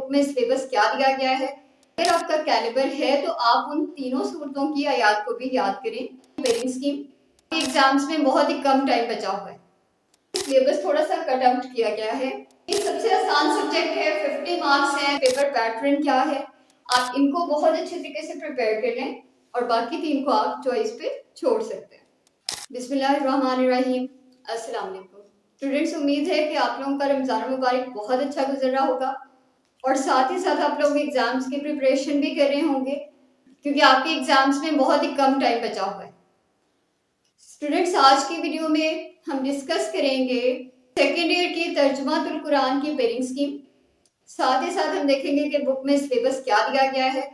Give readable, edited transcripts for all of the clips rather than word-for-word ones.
Book में syllabus क्या दिया गया है। अगर आपका कैलिबर है तो आप उन तीनों सूरतों की आयात को भी याद करें। पेयरिंग स्कीम एग्जाम्स में बहुत ही कम टाइम बचा हुआ है, सिलेबस थोड़ा सा कट आउट किया गया है। ये सबसे आसान सब्जेक्ट है, 50 मार्क्स हैं। पेपर पैटर्न क्या है, आप इनको बहुत अच्छे तरीके से प्रिपेयर कर लें और बाकी 3 को आप चॉइस पे छोड़ सकते हैं। बिस्मिल्लाहिर्रहमानिर्रहीम, अस्सलाम वालेकुम स्टूडेंट्स। उम्मीद है कि आप लोगों का रमज़ान मुबारक बहुत अच्छा गुजर रहा होगा और साथ ही साथ आप लोग एग्जाम्स की प्रिपरेशन भी कर रहे होंगे, क्योंकि आपके एग्जाम्स में बहुत ही कम टाइम बचा हुआ है। स्टूडेंट्स, आज की वीडियो में हम डिस्कस करेंगे सेकेंड ईयर की तर्जुमातुल कुरान की पेयरिंग स्कीम। साथ ही साथ हम देखेंगे कि बुक में सिलेबस क्या दिया गया है,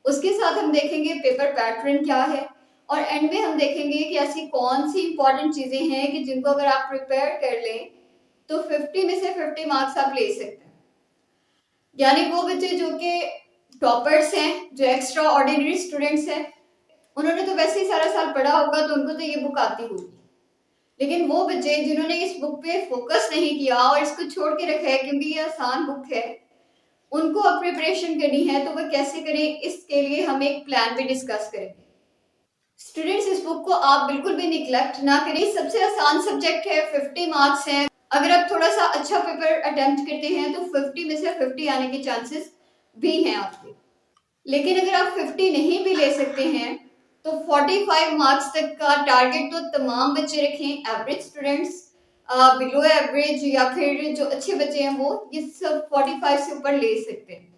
उसके साथ हम देखेंगे पेपर पैटर्न क्या है और एंड में हम देखेंगे कि ऐसी कौन सी इंपॉर्टेंट चीजें हैं कि जिनको अगर आप प्रिपेयर कर लें तो 50 में से 50 मार्क्स आप ले सकते हैं। यानी वो बच्चे जो कि टॉपर्स हैं, जो एक्स्ट्रा ऑर्डिनरी स्टूडेंट्स हैं, उन्होंने तो वैसे ही सारा साल पढ़ा होगा तो उनको तो ये बुक आती होगी, लेकिन वो बच्चे जिन्होंने इस बुक पे फोकस नहीं किया और इसको छोड़ के रखा है क्योंकि ये आसान बुक है, उनको अब प्रिपरेशन करनी है तो वह कैसे करें, इसके लिए हम एक प्लान भी डिस्कस करेंगे। स्टूडेंट्स, इस बुक को आप बिल्कुल भी निगलेक्ट ना करें। सबसे आसान सब्जेक्ट है, 50 मार्क्स हैं। अगर आप थोड़ा सा अच्छा पेपर अटेम्प्ट करते हैं तो 50 में से 50 आने के चांसेस भी हैं आपके। लेकिन अगर आप 50 नहीं भी ले सकते हैं तो 45 मार्क्स तक का टारगेट तो तमाम बच्चे रखें। एवरेज स्टूडेंट्स, बिलो एवरेज या फिर जो अच्छे बच्चे हैं वो ये सब 45 से ऊपर ले सकते हैं,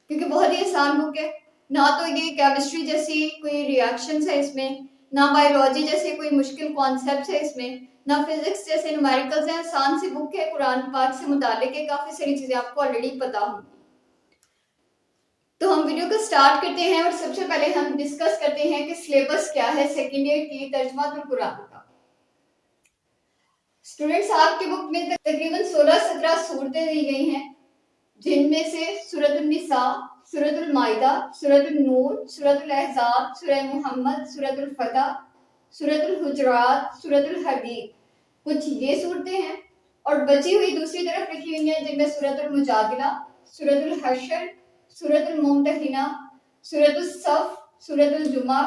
क्योंकि बहुत ही आसान बुक है। ना तो ये केमिस्ट्री जैसी कोई रिएक्शंस है इसमें, ना बायोलॉजी जैसे कोई मुश्किल कॉन्सेप्ट्स है इसमें, ना फिजिक्स जैसे न्यूमेरिकल्स हैं। आसान सी बुक है, कुरान पाक से मुतालिक है, काफी सारी चीजें आपको ऑलरेडी पता होंगी। तो हम वीडियो को स्टार्ट करते हैं और सबसे पहले हम डिस्कस करते हैं कि सिलेबस क्या है सेकेंड ईयर की तर्जुमातुल कुरान का। स्टूडेंट्स, आपकी बुक में तकरीबन 16-17 सूरतें दी गई हैं, जिनमें से सूरतुल निसा, सूरतुल माइदा, सूरतुल नूर, सूरतुल अहज़ाब, सूरह मुहम्मद, सूरतुल फतह, सूरतुल हुजरात, सूरतुल हदीद, कुछ ये सूरतें हैं। और बची हुई दूसरी तरफ लिखी हुई हैं, जिनमें सूरतुल मुजादिला, सूरतुल हशर, सूरतुल मुमतहिना, सूरतुल सफ, सूरतुल जुमा,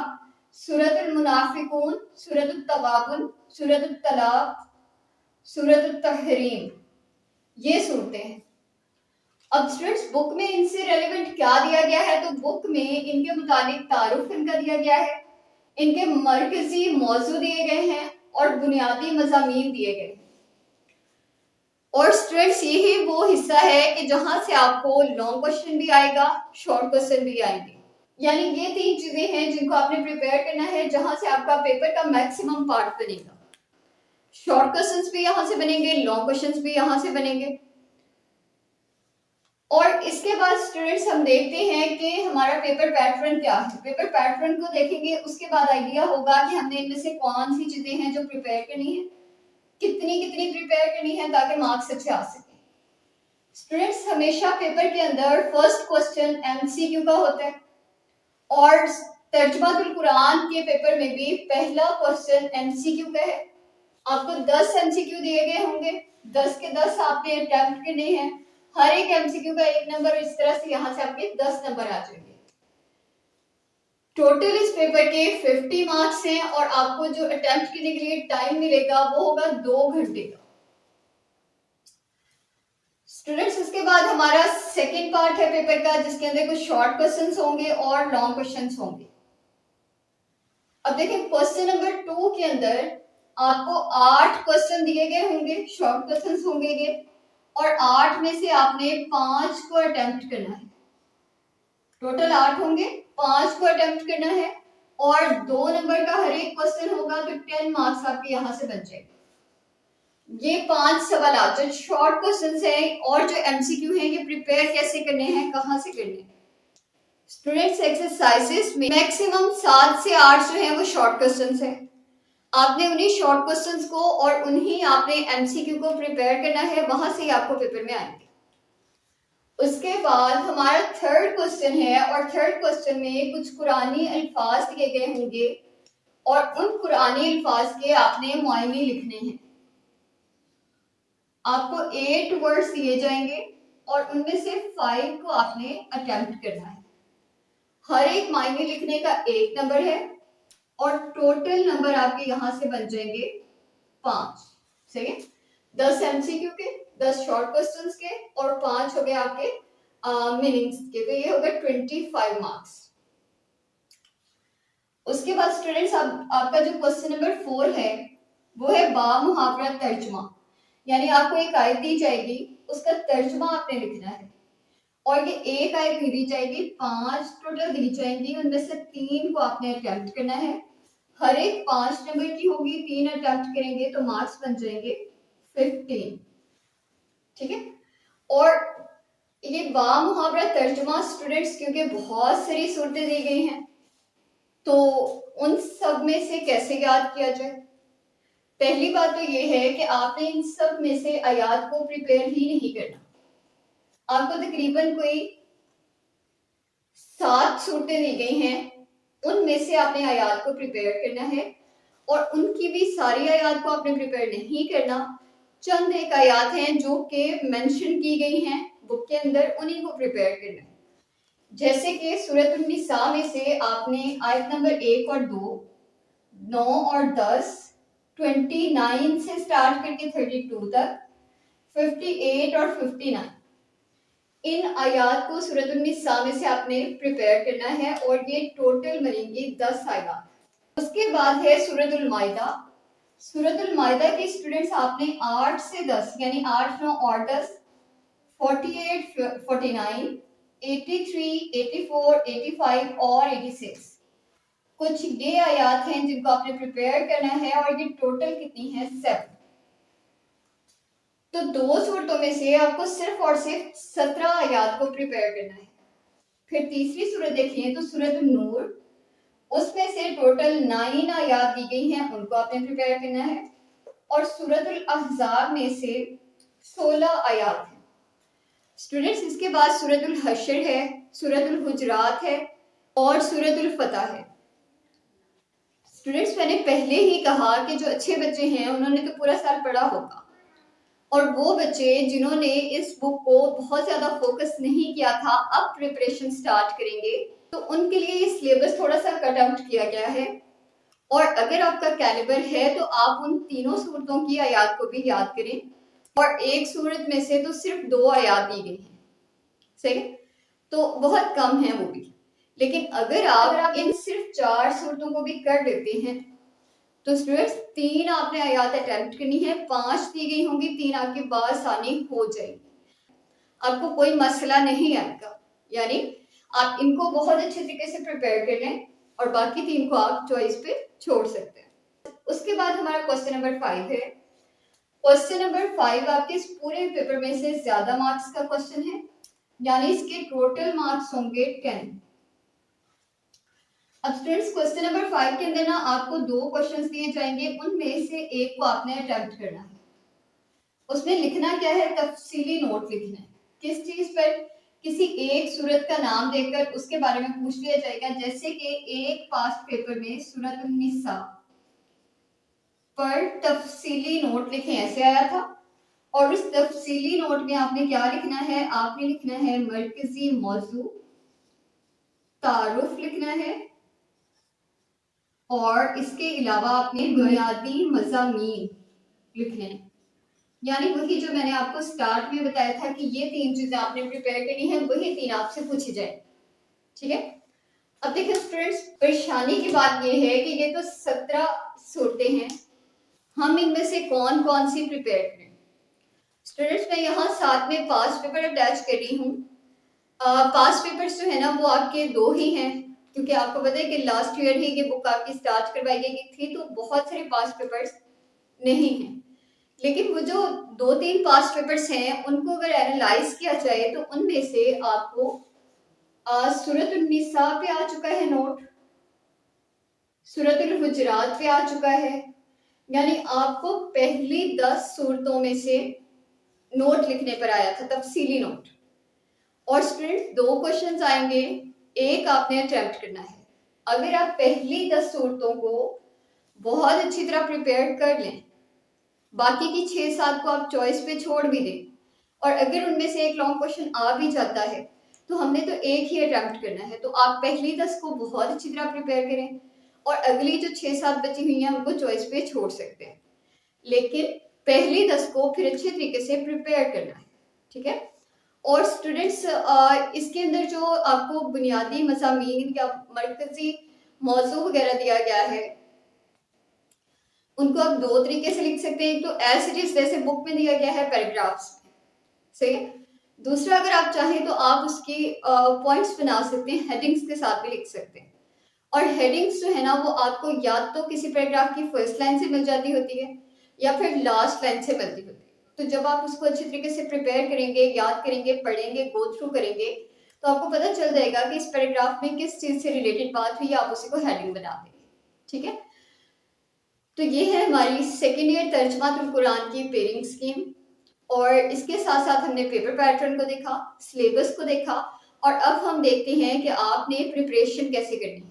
सूरतुल मुनाफिकून, सूरतुल तगाबुन, सूरतुल तलाक, सूरतुल तहरीम, ये सूरतें हैं। अब स्टूडेंट्स, बुक में इनसे रेलेवेंट क्या दिया गया है, तो बुक में इनके मुताबिक तारुफ इनका दिया गया है, इनके मरकजी मौजू दिए गए हैं और बुनियादी मज़ामीन दिए गए हैं। और स्टूडेंट्स, यही वो हिस्सा है कि जहां से आपको लॉन्ग क्वेश्चन भी आएगा, शॉर्ट क्वेश्चन भी आएंगे। यानी ये 3 चीजें हैं जिनको आपने प्रिपेयर करना है, जहां से आपका पेपर का मैक्सिमम पार्ट बनेगा। शॉर्ट क्वेश्चंस भी यहां से बनेंगे, लॉन्ग क्वेश्चंस भी यहां से बनेंगे। और इसके बाद स्टूडेंट्स हम देखते हैं कि हमारा पेपर पैटर्न क्या है। पेपर पैटर्न को देखेंगे, उसके बाद आइडिया होगा कि हमने इनमें से कौन सी चीजें हैं जो प्रिपेयर करनी है, कितनी कितनी प्रिपेयर करनी है ताकि मार्क्स अच्छे आ सके। स्टूडेंट्स, हमेशा पेपर के अंदर फर्स्ट क्वेश्चन एमसीक्यू का होता है और तर्जुमातुल कुरान के पेपर में भी पहला क्वेश्चन एमसीक्यू का है। आपको 10 एमसीक्यू दिए गए होंगे, 10 के 10 आपने अटेम्प्ट करने हैं। हर एक एमसीक्यू का 1 नंबर, इस तरह से यहां से आपके 10 नंबर आ जाएंगे। टोटल इस पेपर के 50 मार्क्स हैं और आपको जो अटेम्प्ट करने के लिए टाइम मिलेगा वो होगा 2 घंटे का। स्टूडेंट्स, उसके बाद हमारा सेकेंड पार्ट है पेपर का, जिसके अंदर कुछ शॉर्ट क्वेश्चंस होंगे और लॉन्ग क्वेश्चंस होंगे। अब देखें, क्वेश्चन नंबर 2 के अंदर आपको 8 क्वेश्चन दिए गए होंगे, शॉर्ट क्वेश्चंस होंगे ये, और 8 में से आपने 5 को अटेम्प्ट करना है। टोटल 8 होंगे, 5 को अटेम्प्ट करना है और 2 नंबर का हर एक क्वेश्चन होगा, तो 10 मार्क्स आपके यहां से बन जाएंगे। ये 5 सवाल जो शॉर्ट क्वेश्चंस हैं और जो एमसीक्यू हैं, ये प्रिपेयर कैसे करने हैं, कहां से करने हैं। स्टूडेंट्स, एक्सरसाइजेस में मैक्सिमम 7 से 8 जो हैं वो शॉर्ट क्वेश्चंस हैं। आपने उन्हीं शॉर्ट क्वेश्चंस को और उन्हीं आपने एमसीक्यू को प्रिपेयर करना है, वहां से ही आपको पेपर में आएंगे। उसके बाद हमारा थर्ड क्वेश्चन है और थर्ड क्वेश्चन में कुछ कुरानी अल्फाज दिए गए होंगे और उन कुरानी अल्फाज के आपने मुआयने लिखने हैं। आपको 8 वर्ड्स दिए जाएंगे और उनमें से 5 को आपने अटेम्प्ट करना है। हर एक मायने लिखने का 1 नंबर है और टोटल नंबर आपके यहां से बन जाएंगे 5। सही है, 10 एमसीक्यू के, 10 शॉर्ट क्वेश्चंस के और 5 हो गए आपके मीनिंग्स के, तो ये हो गए 25 मार्क्स। उसके बाद स्टूडेंट्स आपका जो क्वेश्चन नंबर 4 है वो है बामुहावरा तर्जुमा, यानी आपको एक आयत दी जाएगी, उसका तर्जुमा आपने लिखना है और ये एक आयत दी जाएगी, 5 टोटल दी जाएंगी, उनमें से 3 को आपने अटेम्प्ट करना है। हर एक 5 नंबर की होगी, 3 अटेम्प्ट करेंगे तो मार्क्स बन जाएंगे 15। ठीक है, और ये बामुहावरा तर्जुमा स्टूडेंट्स क्योंकि बहुत सारी सूरतें दी गई हैं तो उन सब में से कैसे याद किया जाए। पहली बात तो ये है कि आपने इन सब में से आयात को प्रिपेयर ही नहीं करना। आपको तकरीबन कोई 7 सूरतें दी गई हैं, उनमें से आपने आयात को प्रिपेयर करना है और उनकी भी सारी आयात को आपने प्रिपेयर नहीं करना। चंद एक आयात हैं जो कि मेंशन की गई हैं बुक के अंदर, उन्हीं को प्रिपेयर करना है। जैसे कि सूरत निसा में से आपने आयत नंबर 1 और 2, 9 और 10, 29 से स्टार्ट करके 32 तक, 58 और 59, इन आयात को सूरत निसा में से आपने प्रिपेयर करना है और ये टोटल बनेंगी 10 आयात। उसके बाद है सूरतुल माइदा। सूरतुल माइदा के स्टूडेंट्स आपने 8 से 10 यानी 8, 9 और 10, 48, 49, 83, 84, 85 और 86, कुछ ये आयात हैं जिनको आपने प्रिपेयर करना है और ये टोटल कितनी है 7। तो 2 सूरतों में से आपको सिर्फ और सिर्फ 17 आयात को प्रिपेयर करना है। फिर तीसरी सूरत देखिए तो सूरत नूर, उसमें से टोटल 9 आयात दी गई हैं, उनको आपने प्रिपेयर करना है और सूरतुल अहज़ाब में से 16 आयात हैं। स्टूडेंट्स इसके बाद सूरतुल हशर है, सूरतुल हुजरात है और सूरतुल फतह है। स्टूडेंट्स मैंने पहले ही कहा कि जो अच्छे बच्चे हैं उन्होंने तो पूरा साल पढ़ा होगा और वो बच्चे जिन्होंने इस बुक को बहुत ज़्यादा फोकस नहीं किया था, अब प्रिपरेशन स्टार्ट करेंगे तो उनके लिए ये सिलेबस थोड़ा सा कट आउट किया गया है। और अगर आपका कैलिबर है तो आप उन तीनों सूरतों की आयात को भी याद करें और एक सूरत में से तो सिर्फ 2 आयात दी गई हैं, सही, तो बहुत कम है वो भी। लेकिन अगर आप इन सिर्फ 4 सूरतों को भी कर लेते हैं तो स्टूडेंट्स 3 आपने आयात अटेम्प्ट करनी है, 5 दी गई होंगी, 3 आपके पास आसानी हो जाएगी, आपको कोई मसला नहीं आएगा। यानी आप इनको बहुत अच्छे तरीके से प्रिपेयर कर लें और बाकी 3 को आप चॉइस पे छोड़ सकते हैं। उसके बाद हमारा क्वेश्चन नंबर 5 है। क्वेश्चन नंबर 5 आपके इस पूरे पेपर में से ज्यादा मार्क्स का क्वेश्चन है, यानी इसके टोटल मार्क्स होंगे 10। अब स्टूडेंट्स क्वेश्चन नंबर 5 के अंदर ना आपको 2 क्वेश्चंस दिए जाएंगे, उनमें से एक को आपने अटेम्प्ट करना है। उसमें लिखना क्या है, तफसीली नोट लिखना है। किस चीज पर, किसी एक सूरत का नाम देकर उसके बारे में पूछ लिया जाएगा। जैसे कि एक पास्ट पेपर में सूरत निसा पर तफसीली नोट लिखें ऐसे आया था और उस तफसीली नोट में आपने क्या लिखना है, आपने लिखना है मरकजी मौजू, तारुफ लिखना है और इसके अलावा आपने बुनियादी मज़ामीन लिखने हैं। यानी वही जो मैंने आपको स्टार्ट में बताया था कि ये 3 चीजें आपने प्रिपेयर करनी है, वही 3 आपसे पूछी जाए। ठीक है, अब देखिए स्टूडेंट्स, परेशानी की बात ये है कि ये तो 17 सूरतें हैं, हम इनमें से कौन कौन सी प्रिपेयर करें। स्टूडेंट्स मैं यहाँ साथ में पास्ट पेपर अटैच कर रही हूँ। पास्ट पेपर्स जो है ना वो आपके 2 ही हैं, क्योंकि आपको पता है कि लास्ट ईयर ही ये बुक आपकी स्टार्ट करवाई गई थी, तो बहुत सारे पास्ट पेपर्स नहीं हैं। लेकिन वो जो 2-3 पास्ट पेपर्स हैं उनको अगर एनालाइज किया जाए तो उनमें से आपको सूरतुल निसा पे आ चुका है नोट, सूरतुल हुजरात पे आ चुका है, यानी आपको पहली 10 सूरतों में से नोट लिखने पर आया था, तफसीली नोट। और स्टूडेंट 2 क्वेश्चंस आएंगे, एक आपने अटेम्प्ट करना है। अगर आप पहली 10 सूरतों को बहुत अच्छी तरह प्रिपेयर कर लें, बाकी की 6-7 को आप चॉइस पे छोड़ भी दें और अगर उनमें से एक लॉन्ग क्वेश्चन आ भी जाता है तो हमने तो एक ही अटेम्प्ट करना है, तो आप पहली 10 को बहुत अच्छी तरह प्रिपेयर करें और अगली जो 6-7 बची हुई हैं उनको चॉइस पे छोड़ सकते हैं, लेकिन पहली 10 को फिर अच्छे तरीके से प्रिपेयर करना है, ठीक है। और स्टूडेंट्स इसके अंदर जो आपको बुनियादी मज़ामीन या मरकजी मौजू वगैरह दिया गया है उनको आप दो तरीके से लिख सकते हैं। एक तो एज इट इज जैसे बुक में दिया गया है पैराग्राफ्स में, सही है। दूसरा अगर आप चाहें तो आप उसकी पॉइंट्स बना सकते हैं, हेडिंग्स के साथ भी लिख सकते हैं। और हेडिंग्स जो है ना वो आपको या तो किसी पैराग्राफ की फर्स्ट लाइन से मिल जाती होती है या फिर लास्ट लाइन से मिलती होती है। तो जब आप उसको अच्छी तरीके से प्रिपेयर करेंगे, याद करेंगे, पढ़ेंगे, गो थ्रू करेंगे तो आपको पता चल जाएगा कि इस पैराग्राफ में किस चीज़ से रिलेटेड बात हुई, आप उसी को हेडिंग बना देंगे, ठीक है। तो ये है हमारी सेकेंड ईयर तर्जमातुल कुरान की पेयरिंग स्कीम। और इसके साथ साथ हमने पेपर पैटर्न को देखा, सिलेबस को देखा और अब हम देखते हैं कि आपने प्रिपरेशन कैसे करनी है।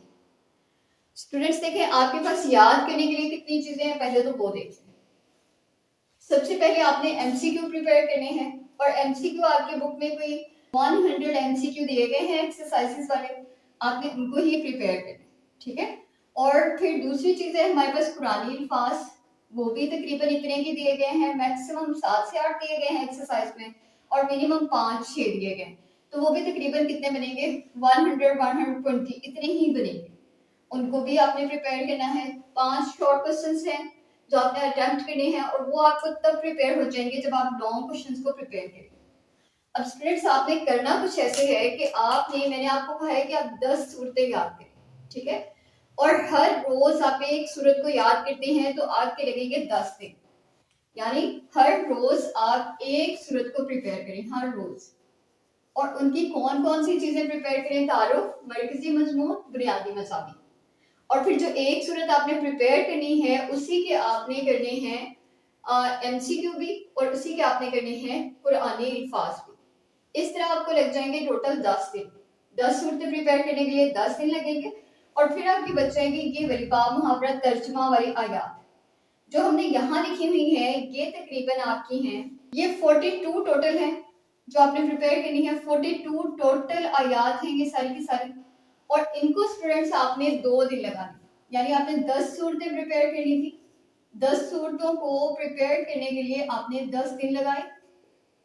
स्टूडेंट्स देखें आपके पास याद करने के लिए कितनी चीजें हैं, पहले तो वो देखें। सबसे पहले आपने एमसीक्यू प्रिपेयर करने हैं और एमसीक्यू आपके बुक में कोई 100 एमसीक्यू दिए गए हैं एक्सरसाइजेस वाले, आपने उनको ही प्रिपेयर करना है, ठीक है। और फिर दूसरी चीज है हमारे पास कुरानी अल्फाज, वो भी तकरीबन इतने ही दिए गए हैं, मैक्सिमम 7 से 8 दिए गए हैं एक्सरसाइज में और मिनिमम 5-6 दिए गए, तो वो भी तकरीबन कितने बनेंगे 100-120 इतने ही बनेंगे, उनको भी आपने प्रिपेयर करना है। 5 शॉर्ट क्वेश्चंस हैं जो आपने अटेम्प्ट करने हैं और वो आपको तब प्रिपेयर हो जाएंगे जब आप लॉन्ग क्वेश्चंस को प्रिपेयर करेंगे। अब स्टूडेंट्स आपने करना कुछ ऐसे है कि आपने, मैंने आपको कहा है कि आप 10 सूरतें याद करें, ठीक है। और हर रोज आप एक सूरत को याद करते हैं तो आपके लगेंगे 10 दिन, यानी हर रोज आप एक सूरत को प्रिपेयर करें हर रोज। और उनकी कौन कौन सी चीजें प्रिपेयर करें, तारुफ, मरकजी मजमून, बुनियादी मसावी। और फिर जो एक सूरत आपने प्रिपेयर करनी है उसी के आपने करने हैं एमसीक्यू भी और उसी के आपने करने हैं कुरानी अल्फाज भी। इस तरह आपको लग जाएंगे टोटल 10 दिन। 10 सूरतें प्रिपेयर करने के लिए 10 दिन लगेंगे और फिर आपकी बच जाएंगी ये वलीबा मुहावरा तर्जमा वाली आयात जो हमने यहाँ लिखी हुई है, ये तकरीबन आपकी हैं, ये 42 टोटल हैं जो आपने प्रिपेयर करनी है। 42 टोटल आयात हैं ये सारी की सारी, और इनको स्टूडेंट्स आपने 2 दिन लगाने, यानी आपने 10 सूरतें प्रिपेयर करनी थी, 10 सूरतों को प्रिपेयर करने के लिए आपने 10 दिन लगाए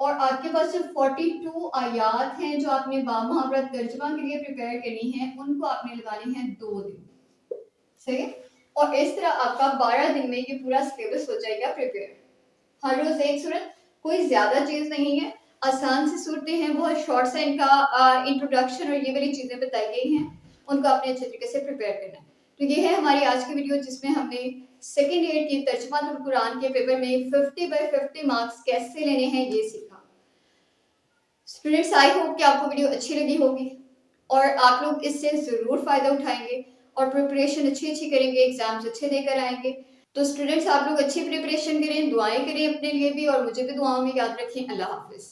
और आपके पास जो 42 आयात हैं जो आपने बामुहावरा तर्जमा के लिए प्रिपेयर करनी है उनको आपने लगाने हैं 2 दिन, सही। और इस तरह आपका 12 दिन में ये पूरा सिलेबस हो जाएगा प्रिपेयर। हर रोज एक सूरत, कोई ज्यादा चीज नहीं है, आसान सी सूरतें हैं, बहुत शॉर्ट सा इनका इंट्रोडक्शन और ये वाली चीजें बताई गई हैं, उनको आपने अच्छे तरीके से प्रिपेयर करना है। तो ये है हमारी आज की वीडियो जिसमें हमने सेकेंड ईयर की तर्जमातुल कुरान के पेपर में 50 बाय 50 मार्क्स कैसे लेने हैं ये सीखा। स्टूडेंट्स आई होप कि आपको वीडियो अच्छी लगी होगी और आप लोग इससे जरूर फायदा उठाएंगे और प्रिपरेशन अच्छी करेंगे, एग्जाम्स अच्छे देकर आएंगे। तो स्टूडेंट्स आप लोग अच्छी प्रिपरेशन करें, दुआएं करें अपने लिए भी और मुझे भी दुआओं में याद रखें। अल्लाह हाफिज।